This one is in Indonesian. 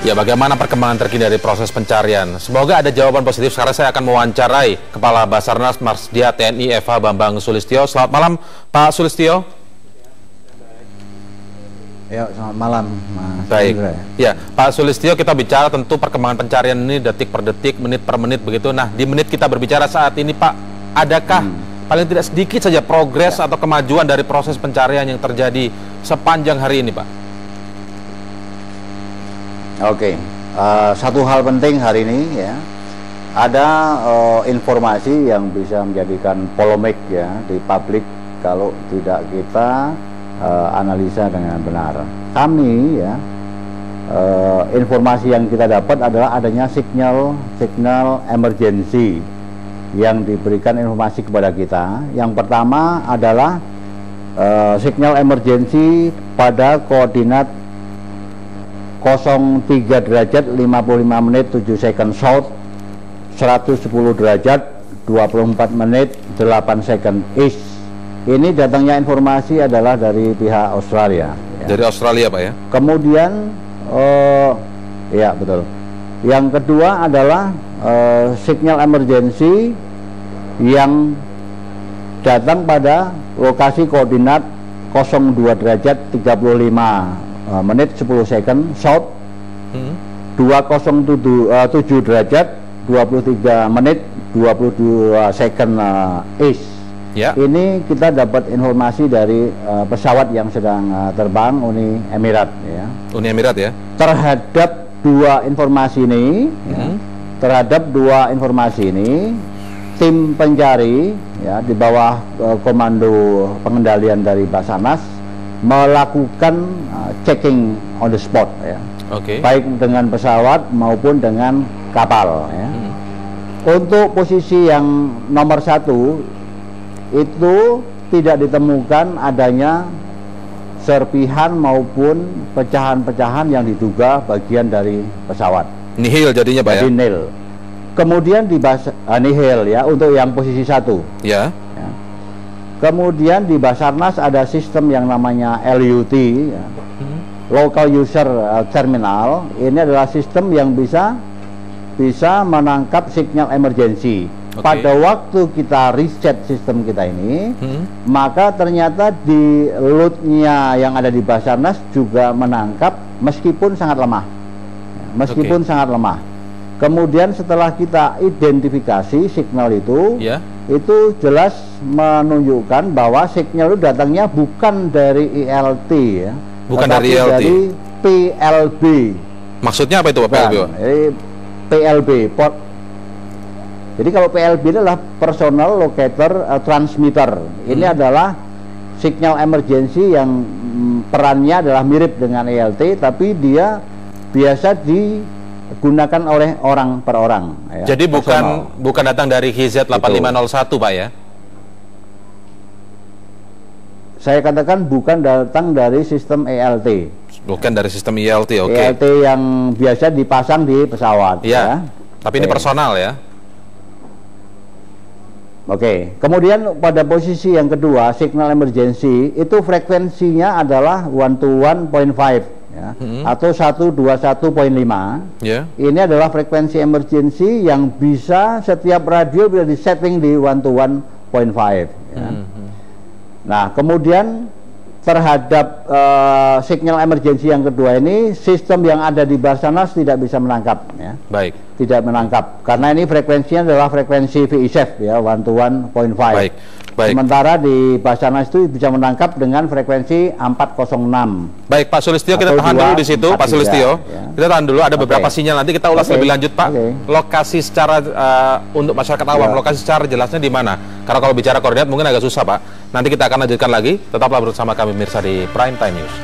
Ya, bagaimana perkembangan terkini dari proses pencarian? Semoga ada jawaban positif. Sekarang saya akan mewawancarai Kepala Basarnas Marsdia TNI Eva Bambang Sulistyo. Selamat malam, Pak Sulistyo. Ya, selamat malam, Mas. Baik. Ya, Pak Sulistyo, kita bicara tentu perkembangan pencarian ini detik per detik, menit per menit begitu. Nah, di menit kita berbicara saat ini, Pak, adakah paling tidak sedikit saja progres atau kemajuan dari proses pencarian yang terjadi sepanjang hari ini, Pak? Oke, satu hal penting hari ini ya, ada informasi yang bisa menjadikan polemik ya di publik kalau tidak kita analisa dengan benar. Kami ya, informasi yang kita dapat adalah adanya signal emergency yang diberikan informasi kepada kita. Yang pertama adalah signal emergency pada koordinat 03 derajat 55 menit 7 second south, 110 derajat 24 menit 8 second east. Ini datangnya informasi adalah dari pihak Australia ya. Dari Australia, Pak ya? Kemudian ya betul. Yang kedua adalah signal emergency yang datang pada lokasi koordinat 02 derajat 35 menit 10 second south, 207 derajat 23 menit 22 second east. Ya. Ini kita dapat informasi dari pesawat yang sedang terbang Uni Emirat ya. Uni Emirat ya. Terhadap dua informasi ini tim pencari ya di bawah komando pengendalian dari Basarnas melakukan checking on the spot ya. Baik dengan pesawat maupun dengan kapal ya. Untuk posisi yang nomor 1 itu tidak ditemukan adanya serpihan maupun pecahan-pecahan yang diduga bagian dari pesawat. Nihil jadinya, Pak ya? Jadi nil. Kemudian di nihil ya untuk yang posisi 1 ya. Kemudian di Basarnas ada sistem yang namanya LUT ya. Local User Terminal. Ini adalah sistem yang bisa menangkap signal emergency. Pada waktu kita reset sistem kita ini, maka ternyata di loadnya yang ada di Basarnas juga menangkap meskipun sangat lemah. Sangat lemah. Kemudian setelah kita identifikasi signal itu, itu jelas menunjukkan bahwa signal itu datangnya bukan dari ILT ya, bukan dari ILT, dari PLB. Maksudnya apa itu, Pak? PLB? PLB. Jadi kalau PLB adalah personal locator transmitter. Ini adalah signal emergency yang perannya adalah mirip dengan ILT, tapi dia biasa digunakan oleh orang per orang ya. Jadi bukan datang dari HZ8501 Pak ya? Saya katakan bukan datang dari sistem ELT. Bukan dari sistem ELT, oke. ELT yang biasa dipasang di pesawat ya. Tapi ini personal ya. Oke. Kemudian pada posisi yang kedua, signal emergency itu frekuensinya adalah 121.5 ya, atau 121.5. Ini adalah frekuensi emergency yang bisa setiap radio bisa disetting di 121.5 ya. Nah, kemudian terhadap signal emergency yang kedua ini, sistem yang ada di Basarnas tidak bisa menangkap ya. Tidak menangkap karena ini frekuensinya adalah frekuensi VISEF ya, 121.5. Sementara di Basarnas itu bisa menangkap dengan frekuensi 406. Baik, Pak Sulistyo, kita tahan dulu di situ, Pak Sulistyo. Ya. Kita tahan dulu, ada beberapa sinyal, nanti kita ulas lebih lanjut, Pak. Lokasi secara untuk masyarakat awam, lokasi secara jelasnya di mana? Karena kalau bicara koordinat mungkin agak susah, Pak. Nanti kita akan lanjutkan lagi. Tetaplah bersama kami, mirsa, di Prime Time News.